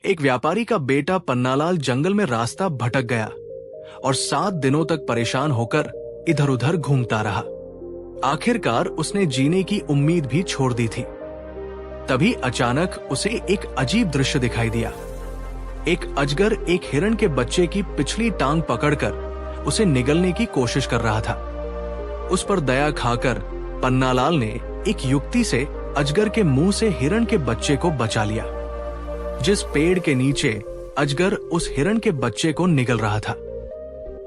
एक व्यापारी का बेटा पन्नालाल जंगल में रास्ता भटक गया और 7 दिनों तक परेशान होकर इधर उधर घूमता रहा। आखिरकार उसने जीने की उम्मीद भी छोड़ दी थी। तभी अचानक उसे एक अजीब दृश्य दिखाई दिया। एक अजगर एक हिरण के बच्चे की पिछली टांग पकड़कर उसे निगलने की कोशिश कर रहा था। उस पर दया खाकर पन्नालाल ने एक युक्ति से अजगर के मुंह से हिरण के बच्चे को बचा लिया। जिस पेड़ के नीचे अजगर उस हिरण के बच्चे को निगल रहा था,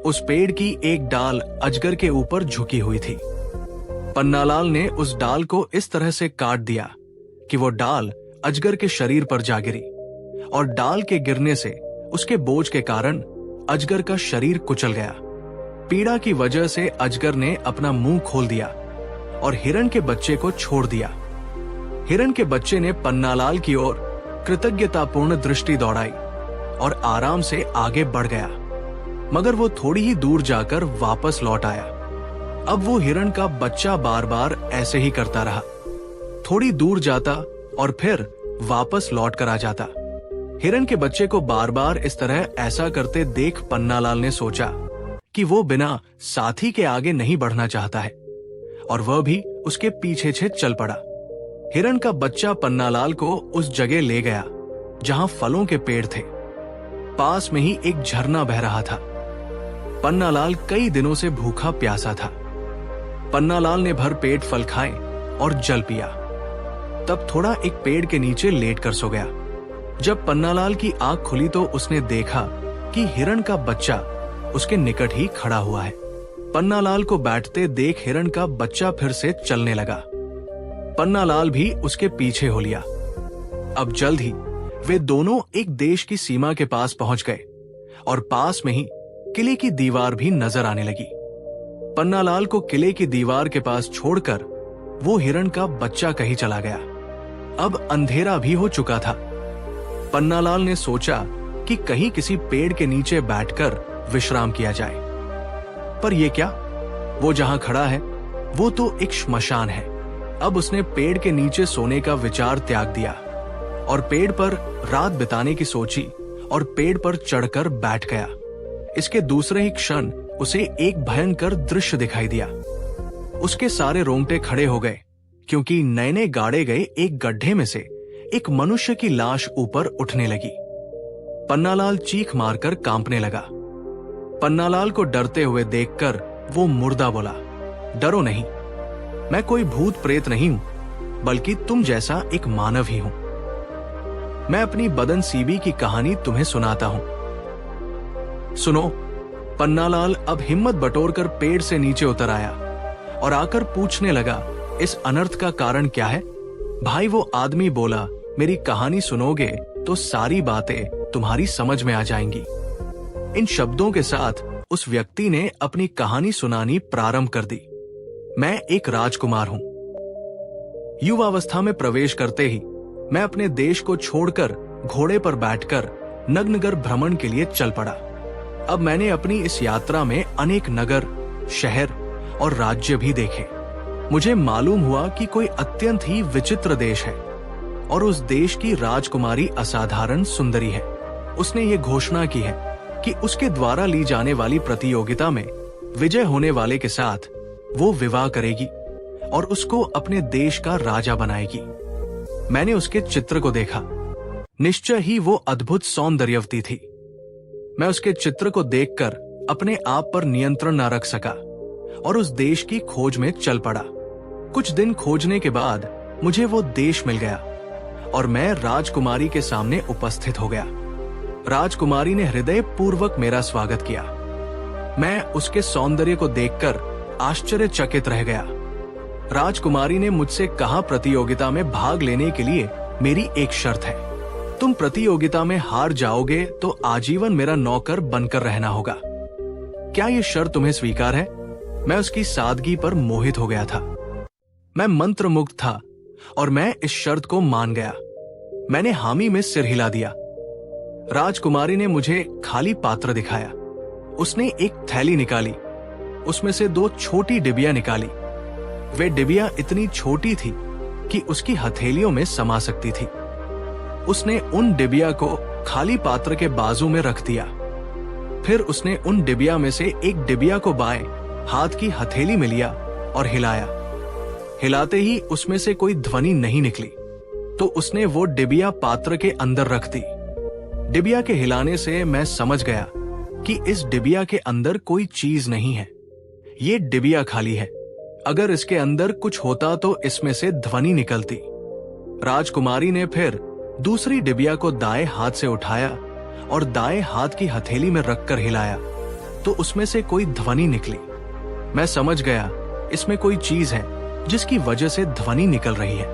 उस पेड़ की एक डाल अजगर के ऊपर झुकी हुई थी। पन्नालाल ने उस डाल को इस तरह से काट दिया कि वो डाल अजगर के शरीर पर जा गिरी और डाल के गिरने से उसके बोझ के कारण अजगर का शरीर कुचल गया। पीड़ा की वजह से अजगर ने अपना मुंह खोल दिया और हिरण के बच्चे को छोड़ दिया। हिरण के बच्चे ने पन्नालाल की ओर कृतज्ञतापूर्ण दृष्टि दौड़ाई और आराम से आगे बढ़ गया, मगर वो थोड़ी ही दूर जाकर वापस लौट आया। अब वो हिरण का बच्चा बार बार ऐसे ही करता रहा, थोड़ी दूर जाता और फिर वापस लौट कर आ जाता। हिरण के बच्चे को बार बार इस तरह ऐसा करते देख पन्नालाल ने सोचा कि वो बिना साथी के आगे नहीं बढ़ना चाहता है, और वह भी उसके पीछे से चल पड़ा। हिरण का बच्चा पन्नालाल को उस जगह ले गया जहां फलों के पेड़ थे। पास में ही एक झरना बह रहा था। पन्नालाल कई दिनों से भूखा प्यासा था। पन्नालाल ने भर पेट फल खाए और जल पिया। तब थोड़ा एक पेड़ के नीचे लेट कर सो गया। जब पन्नालाल की आंख खुली तो उसने देखा कि हिरण का बच्चा उसके निकट ही खड़ा हुआ है। पन्नालाल को बैठते देख हिरण का बच्चा फिर से चलने लगा। पन्नालाल भी उसके पीछे हो लिया। अब जल्द ही वे दोनों एक देश की सीमा के पास पहुंच गए और पास में ही किले की दीवार भी नजर आने लगी। पन्नालाल को किले की दीवार के पास छोड़कर वो हिरण का बच्चा कहीं चला गया। अब अंधेरा भी हो चुका था। पन्नालाल ने सोचा कि कहीं किसी पेड़ के नीचे बैठकर विश्राम किया जाए, पर यह क्या, वो जहां खड़ा है वो तो एक श्मशान है। अब उसने पेड़ के नीचे सोने का विचार त्याग दिया और पेड़ पर रात बिताने की सोची और पेड़ पर चढ़कर बैठ गया। इसके दूसरे ही क्षण उसे एक भयंकर दृश्य दिखाई दिया। उसके सारे रोंगटे खड़े हो गए, क्योंकि नए गाड़े गए एक गड्ढे में से एक मनुष्य की लाश ऊपर उठने लगी। पन्नालाल चीख मारकर कांपने लगा। पन्नालाल को डरते हुए देखकर वो मुर्दा बोला, डरो नहीं, मैं कोई भूत प्रेत नहीं हूं, बल्कि तुम जैसा एक मानव ही हूं। मैं अपनी बदनसीबी की कहानी तुम्हें सुनाता हूं। सुनो। पन्नालाल अब हिम्मत बटोरकर पेड़ से नीचे उतर आया और आकर पूछने लगा, इस अनर्थ का कारण क्या है? भाई वो आदमी बोला, मेरी कहानी सुनोगे तो सारी बातें तुम्हारी समझ में आ जाएंगी। इन शब्दों के साथ उस व्यक्ति ने अपनी कहानी सुनानी प्रारंभ कर दी। मैं एक राजकुमार हूं। युवावस्था में प्रवेश करते ही मैं अपने देश को छोड़कर घोड़े पर बैठकर नग्नगर भ्रमण के लिए चल पड़ा। अब मैंने अपनी इस यात्रा में अनेक नगर, शहर और राज्य भी देखे। मुझे मालूम हुआ कि कोई अत्यंत ही विचित्र देश है और उस देश की राजकुमारी असाधारण सुंदरी है। उसने ये घोषणा की है कि उसके द्वारा ली जाने वाली प्रतियोगिता में विजय होने वाले के साथ वो विवाह करेगी और उसको अपने देश का राजा बनाएगी। मैंने उसके चित्र को देखा। निश्चय ही वो अद्भुत सौंदर्यवती थी। मैं उसके चित्र को देखकर अपने आप पर नियंत्रण न रख सका और उस देश की खोज में चल पड़ा। कुछ दिन खोजने के बाद मुझे वो देश मिल गया और मैं राजकुमारी के सामने उपस्थित हो गया। राजकुमारी ने हृदय पूर्वक मेरा स्वागत किया। मैं उसके सौंदर्य को देखकर आश्चर्यचकित रह गया। राजकुमारी ने मुझसे कहा, प्रतियोगिता में भाग लेने के लिए मेरी एक शर्त है। तुम प्रतियोगिता में हार जाओगे तो आजीवन मेरा नौकर बनकर रहना होगा। क्या ये शर्त तुम्हें स्वीकार है? मैं उसकी सादगी पर मोहित हो गया था। मैं मंत्रमुग्ध था और मैं इस शर्त को मान गया। मैंने हामी में सिर हिला दिया। राजकुमारी ने मुझे खाली पात्र दिखाया। उसने एक थैली निकाली, उसमें से 2 छोटी डिबिया निकाली। वे डिबिया इतनी छोटी थी कि उसकी हथेलियों में समा सकती थी। उसने उन डिबिया को खाली पात्र के बाजू में रख दिया। फिर उसने उन डिबिया में से एक डिबिया को बाएं हाथ की हथेली में लिया और हिलाया। हिलाते ही उसमें से कोई ध्वनि नहीं निकली, तो उसने वो डिबिया पात्र के अंदर रख दी। डिबिया के हिलाने से मैं समझ गया कि इस डिबिया के अंदर कोई चीज नहीं है। ये डिबिया खाली है। अगर इसके अंदर कुछ होता तो इसमें से ध्वनि निकलती। राजकुमारी ने फिर दूसरी डिबिया को दाएं हाथ से उठाया और दाएं हाथ की हथेली में रखकर हिलाया, तो उसमें से कोई ध्वनि निकली। मैं समझ गया इसमें कोई चीज है जिसकी वजह से ध्वनि निकल रही है।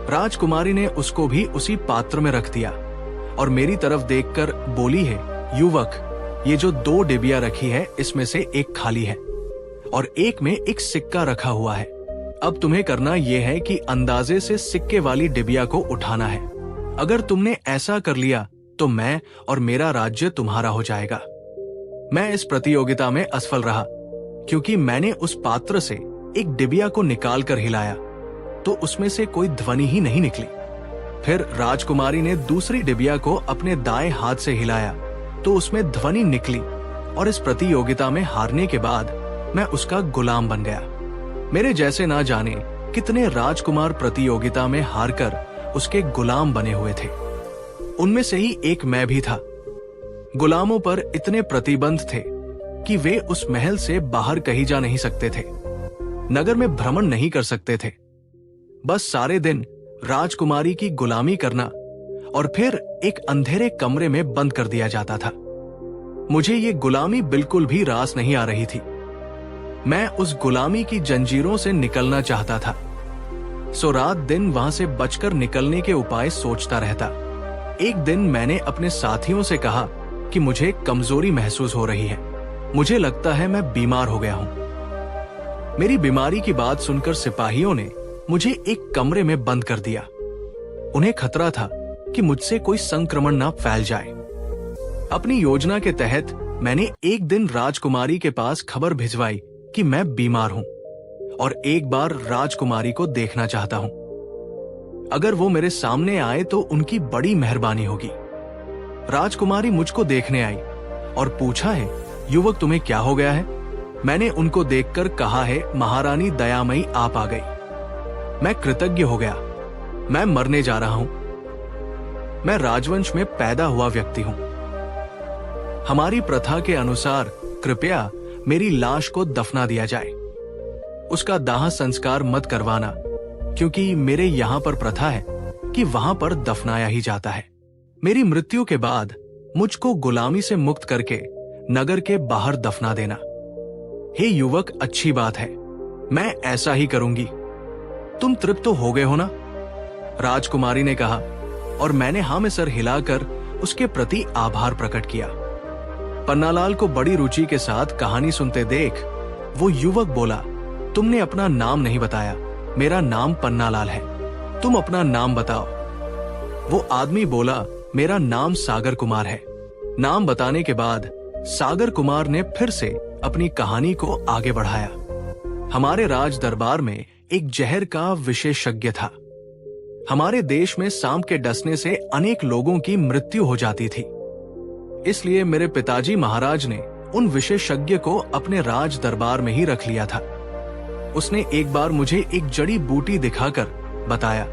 राजकुमारी ने उसको भी उसी पात्र में रख दिया और मेरी तरफ देखकर बोली है, युवक, ये जो 2 डिबिया रखी है इसमें से एक खाली है और एक में एक सिक्का रखा हुआ है। अब तुम्हें करना यह है कि अंदाजे से सिक्के वाली डिबिया को उठाना है। अगर तुमने ऐसा कर लिया तो मैं और मेरा राज्य तुम्हारा हो जाएगा। मैं इस प्रतियोगिता में असफल रहा क्योंकि मैंने उस पात्र से एक डिबिया को निकाल कर हिलाया, तो उसमें से कोई ध्वनि ही नहीं निकली। फिर राजकुमारी ने दूसरी डिबिया को अपने दाएं हाथ से हिलाया, तो उसमें ध्वनि निकली और इस प्रतियोगिता में हारने के बाद मैं उसका गुलाम बन गया। मेरे जैसे ना जाने कितने राजकुमार प्रतियोगिता में हारकर उसके गुलाम बने हुए थे। उनमें से ही एक मैं भी था। गुलामों पर इतने प्रतिबंध थे कि वे उस महल से बाहर कहीं जा नहीं सकते थे, नगर में भ्रमण नहीं कर सकते थे। बस सारे दिन राजकुमारी की गुलामी करना और फिर एक अंधेरे कमरे में बंद कर दिया जाता था। मुझे ये गुलामी बिल्कुल भी रास नहीं आ रही थी। मैं उस गुलामी की जंजीरों से निकलना चाहता था, सो रात दिन वहां से बचकर निकलने के उपाय सोचता रहता। एक दिन मैंने अपने साथियों से कहा कि मुझे कमजोरी महसूस हो रही है, मुझे लगता है मैं बीमार हो गया हूं। मेरी बीमारी की बात सुनकर सिपाहियों ने मुझे एक कमरे में बंद कर दिया। उन्हें खतरा था कि मुझसे कोई संक्रमण ना फैल जाए। अपनी योजना के तहत मैंने एक दिन राजकुमारी के पास खबर भिजवाई कि मैं बीमार हूं और एक बार राजकुमारी को देखना चाहता हूं। अगर वो मेरे सामने आए तो उनकी बड़ी मेहरबानी होगी। राजकुमारी मुझको देखने आई और पूछा है, युवक, तुम्हें क्या हो गया है? मैंने उनको देखकर कहा है, महारानी दयामयी आप आ गई। मैं कृतज्ञ हो गया। मैं मरने जा रहा हूं। मैं राजवंश में पैदा हुआ व्यक्ति हूं। हमारी प्रथा के अनुसार कृपया मेरी लाश को दफना दिया जाए। उसका दाह संस्कार मत करवाना, क्योंकि मेरे यहां पर प्रथा है कि वहां पर दफनाया ही जाता है। मेरी मृत्यु के बाद मुझको गुलामी से मुक्त करके नगर के बाहर दफना देना। हे युवक, अच्छी बात है, मैं ऐसा ही करूंगी। तुम तृप्त तो हो गए हो ना? राजकुमारी ने कहा और मैंने हाँ में सर हिलाकर उसके प्रति आभार प्रकट किया। पन्नालाल को बड़ी रुचि के साथ कहानी सुनते देख वो युवक बोला, तुमने अपना नाम नहीं बताया। मेरा नाम पन्नालाल है, तुम अपना नाम बताओ। वो आदमी बोला, मेरा नाम सागर कुमार है। नाम बताने के बाद सागर कुमार ने फिर से अपनी कहानी को आगे बढ़ाया। हमारे राज दरबार में एक जहर का विशेषज्ञ था। हमारे देश में सांप के डसने से अनेक लोगों की मृत्यु हो जाती थी। इसलिए मेरे पिताजी महाराज ने उन विशेषज्ञ को अपने राज दरबार में ही रख लिया था। उसने एक बार मुझे एक जड़ी बूटी दिखाकर बताया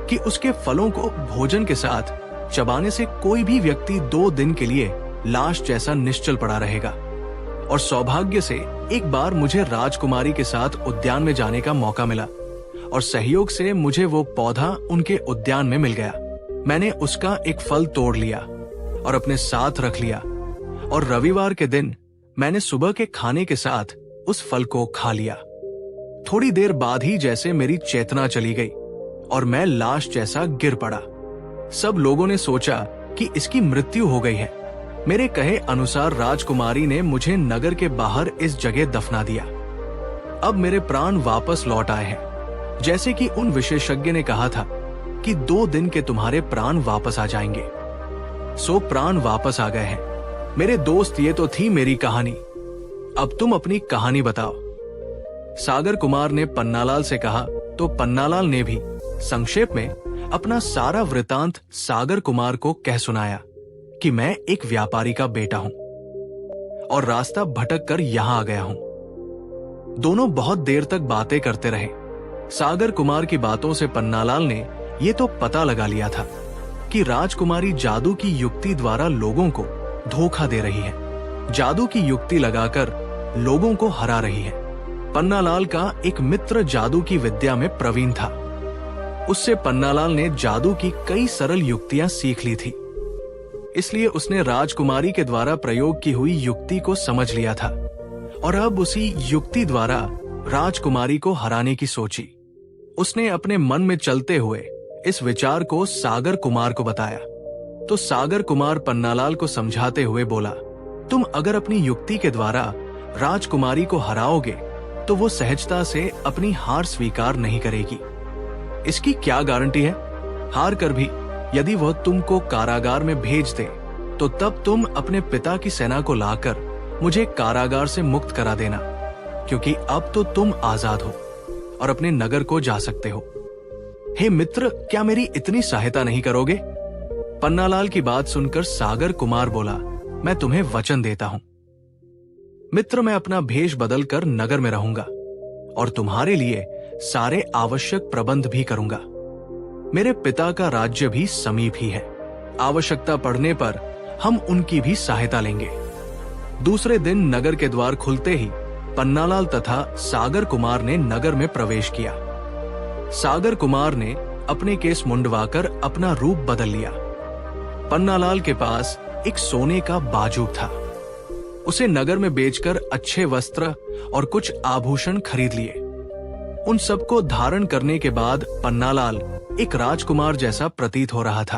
कि उसके फलों को भोजन के साथ चबाने से कोई भी व्यक्ति 2 दिन के लिए लाश जैसा निश्चल पड़ा रहेगा। और सौभाग्य से एक बार मुझे राजकुमारी के साथ उद्यान में जाने का मौका मिला और सहयोग से मुझे वो पौधा उनके उद्यान में मिल गया। मैंने उसका एक फल तोड़ लिया और अपने साथ रख लिया और रविवार के दिन मैंने सुबह के खाने के साथ उस फल को खा लिया। थोड़ी देर बाद ही जैसे मेरी चेतना चली गई और मैं लाश जैसा गिर पड़ा। सब लोगों ने सोचा कि इसकी मृत्यु हो गई है। मेरे कहे अनुसार राजकुमारी ने मुझे नगर के बाहर इस जगह दफना दिया। अब मेरे प्राण वापस लौट आए हैं। जैसे कि उन विशेषज्ञ ने कहा था कि 2 दिन के तुम्हारे प्राण वापस आ जाएंगे। सो प्राण वापस आ गए हैं। मेरे दोस्त, ये तो थी मेरी कहानी। अब तुम अपनी कहानी बताओ। सागर कुमार ने पन्नालाल से कहा तो पन्नालाल ने भी संक्षेप में अपना सारा वृतांत सागर कुमार को कह सुनाया कि मैं एक व्यापारी का बेटा हूं और रास्ता भटक कर यहां आ गया हूं। दोनों बहुत देर तक बातें करते रहे। सागर कुमार की बातों से पन्नालाल ने ये तो पता लगा लिया था कि राजकुमारी जादू की युक्ति द्वारा लोगों को धोखा दे रही है, जादू की युक्ति लगाकर लोगों को हरा रही है। पन्नालाल का एक मित्र जादू की विद्या में प्रवीण था। उससे पन्नालाल ने जादू की कई सरल युक्तियां सीख ली थी, इसलिए उसने राजकुमारी के द्वारा प्रयोग की हुई युक्ति को समझ लिया था और अब उसी युक्ति द्वारा राजकुमारी को हराने की सोची। उसने अपने मन में चलते हुए इस विचार को सागर कुमार को बताया तो सागर कुमार पन्नालाल को समझाते हुए बोला, तुम अगर अपनी युक्ति के द्वारा राजकुमारी को हराओगे तो वो सहजता से अपनी हार स्वीकार नहीं करेगी। इसकी क्या गारंटी है? हार कर भी यदि वह तुमको कारागार में भेज दे तो तब तुम अपने पिता की सेना को लाकर मुझे कारागार से मुक्त करा देना, क्योंकि अब तो तुम आजाद हो और अपने नगर को जा सकते हो। हे मित्र, क्या मेरी इतनी सहायता नहीं करोगे? पन्नालाल की बात सुनकर सागर कुमार बोला, मैं तुम्हें वचन देता हूं मित्र, मैं अपना भेष बदलकर नगर में रहूंगा और तुम्हारे लिए सारे आवश्यक प्रबंध भी करूंगा। मेरे पिता का राज्य भी समीप ही है, आवश्यकता पड़ने पर हम उनकी भी सहायता लेंगे। दूसरे दिन नगर के द्वार खुलते ही पन्नालाल तथा सागर कुमार ने नगर में प्रवेश किया। सागर कुमार ने अपने केस मुंडवाकर अपना रूप बदल लिया। पन्नालाल के पास एक सोने का बाजूब था। उसे नगर में बेचकर अच्छे वस्त्र और कुछ आभूषण खरीद लिए। उन सबको धारण करने के बाद पन्नालाल एक राजकुमार जैसा प्रतीत हो रहा था।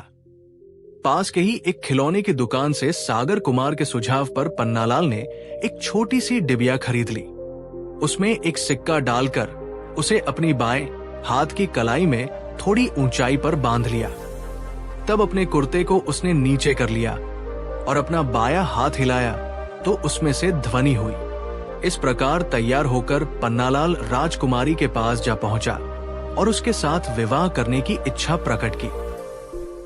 पास के ही एक खिलौने की दुकान से सागर कुमार के सुझाव पर पन्नालाल ने एक छोटी सी डिबिया खरीद ली। उसमें एक सिक्का डालकर उसे अपनी बाएं हाथ की कलाई में थोड़ी ऊंचाई पर बांध लिया। तब अपने कुर्ते को उसने नीचे कर लिया और अपना बायां हाथ हिलाया तो उसमें से ध्वनि हुई। इस प्रकार तैयार होकर पन्नालाल राजकुमारी के पास जा पहुंचा और उसके साथ विवाह करने की इच्छा प्रकट की।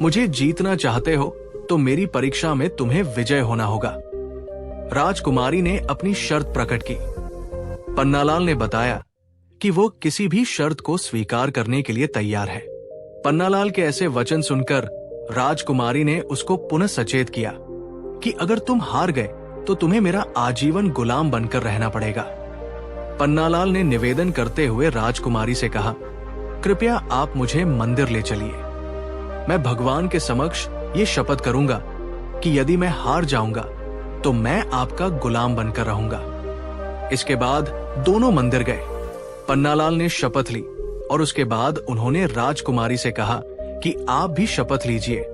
मुझे जीतना चाहते हो तो मेरी परीक्षा में तुम्हें विजय होना होगा। राजकुमारी ने अपनी शर्त प्रकट की। पन्नालाल ने बताया कि वो किसी भी शर्त को स्वीकार करने के लिए तैयार है। पन्नालाल के ऐसे वचन सुनकर राजकुमारी ने उसको पुनः सचेत किया कि अगर तुम हार गए तो तुम्हें मेरा आजीवन गुलाम बनकर रहना पड़ेगा। पन्नालाल ने निवेदन करते हुए राजकुमारी से कहा, कृपया आप मुझे मंदिर ले चलिए। मैं भगवान के समक्ष ये शपथ करूंगा कि यदि मैं हार जाऊंगा तो मैं आपका गुलाम बनकर रहूंगा। इसके बाद दोनों मंदिर गए। पन्नालाल ने शपथ ली और उसके बाद उन्होंने राजकुमारी से कहा कि आप भी शपथ लीजिए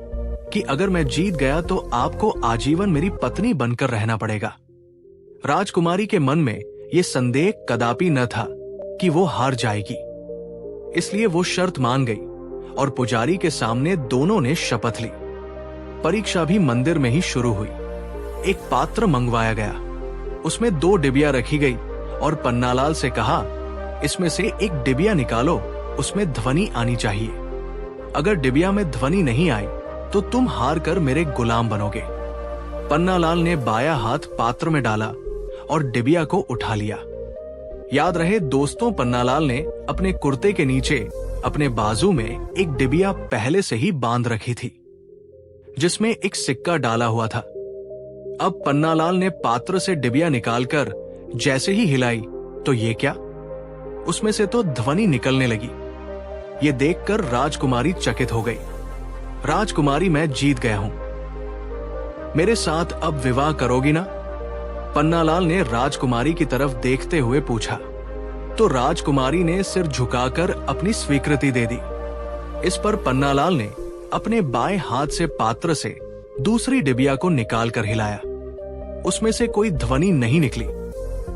कि अगर मैं जीत गया तो आपको आजीवन मेरी पत्नी बनकर रहना पड़ेगा। राजकुमारी के मन में यह संदेह कदापि न था कि वो हार जाएगी, इसलिए वो शर्त मान गई और पुजारी के सामने दोनों ने शपथ ली। परीक्षा भी मंदिर में ही शुरू हुई। एक पात्र मंगवाया गया, उसमें 2 डिबिया रखी गई और पन्नालाल से कहा, इसमें से एक डिबिया निकालो, उसमें ध्वनि आनी चाहिए। अगर डिबिया में ध्वनि नहीं आई तो तुम हार कर मेरे गुलाम बनोगे। पन्नालाल ने बायां हाथ पात्र में डाला और डिबिया को उठा लिया। याद रहे दोस्तों, पन्नालाल ने अपने कुर्ते के नीचे अपने बाजू में एक डिबिया पहले से ही बांध रखी थी, जिसमें एक सिक्का डाला हुआ था। अब पन्नालाल ने पात्र से डिबिया निकालकर जैसे ही हिलाई तो ये क्या, उसमें से तो ध्वनि निकलने लगी। ये देखकर राजकुमारी चकित हो गई। राजकुमारी, मैं जीत गया हूं, मेरे साथ अब विवाह करोगी ना? पन्नालाल ने राजकुमारी की तरफ देखते हुए पूछा तो राजकुमारी ने सिर झुकाकर अपनी स्वीकृति दे दी। इस पर पन्नालाल ने अपने बाएं हाथ से पात्र से दूसरी डिबिया को निकालकर हिलाया। उसमें से कोई ध्वनि नहीं निकली।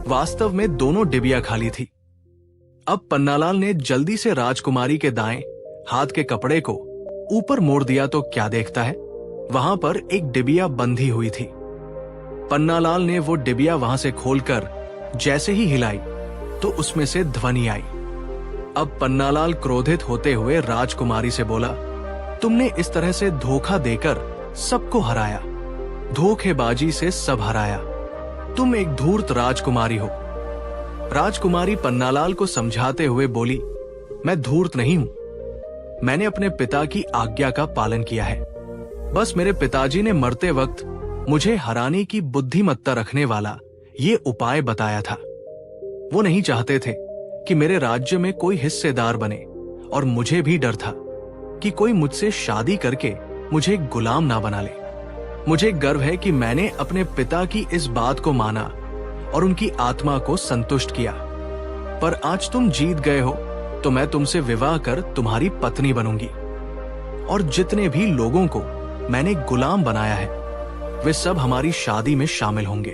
वास्तव में दोनों डिबिया खाली थी। अब पन्नालाल ने जल्दी से राजकुमारी के दाएं हाथ के कपड़े को ऊपर मोड़ दिया तो क्या देखता है, वहां पर एक डिबिया बंधी हुई थी। पन्नालाल ने वो डिबिया वहां से खोलकर जैसे ही हिलाई तो उसमें से ध्वनि आई। अब पन्नालाल क्रोधित होते हुए राजकुमारी से बोला, तुमने इस तरह से धोखा देकर सबको हराया। धोखेबाजी से सब हराया। तुम एक धूर्त राजकुमारी हो। राजकुमारी पन्नालाल को समझाते हुए बोली, मैं धूर्त नहीं हूं। मैंने अपने पिता की आज्ञा का पालन किया है। बस मेरे पिताजी ने मरते वक्त मुझे हराने की बुद्धिमत्ता रखने वाला ये उपाय बताया था। वो नहीं चाहते थे कि मेरे राज्य में कोई हिस्सेदार बने, और मुझे भी डर था कि कोई मुझसे शादी करके मुझे गुलाम ना बना ले। मुझे गर्व है कि मैंने अपने पिता की इस बात को माना और उनकी आत्मा को संतुष्ट किया। पर आज तुम जीत गए हो तो मैं तुमसे विवाह कर तुम्हारी पत्नी बनूंगी, और जितने भी लोगों को मैंने गुलाम बनाया है वे सब हमारी शादी में शामिल होंगे,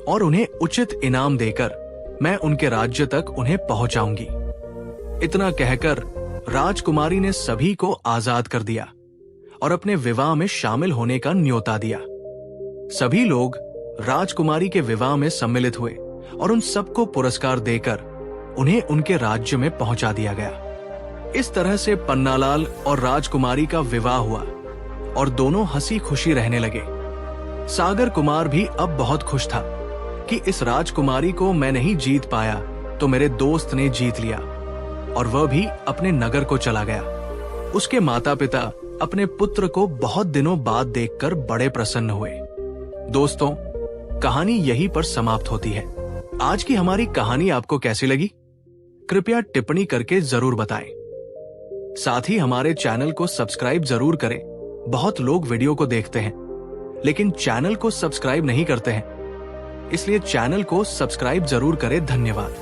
और उन्हें उचित इनाम देकर मैं उनके राज्य तक उन्हें पहुंचाऊंगी। इतना कहकर राजकुमारी ने सभी को आजाद कर दिया और अपने विवाह में शामिल होने का न्योता दिया। सभी लोग राजकुमारी के विवाह में सम्मिलित हुए और उन सबको पुरस्कार देकर उन्हें उनके राज्य में पहुंचा दिया गया। इस तरह से पन्नालाल और राजकुमारी का विवाह हुआ और दोनों हंसी खुशी रहने लगे। सागर कुमार भी अब बहुत खुश था कि इस राजकुमारी को मैं नहीं जीत पाया तो मेरे दोस्त ने जीत लिया, और वह भी अपने नगर को चला गया। उसके माता पिता अपने पुत्र को बहुत दिनों बाद देखकर बड़े प्रसन्न हुए। दोस्तों, कहानी यहीं पर समाप्त होती है। आज की हमारी कहानी आपको कैसी लगी? कृपया टिप्पणी करके जरूर बताएं। साथ ही हमारे चैनल को सब्सक्राइब जरूर करें। बहुत लोग वीडियो को देखते हैं लेकिन चैनल को सब्सक्राइब नहीं करते हैं, इसलिए चैनल को सब्सक्राइब जरूर करें। धन्यवाद।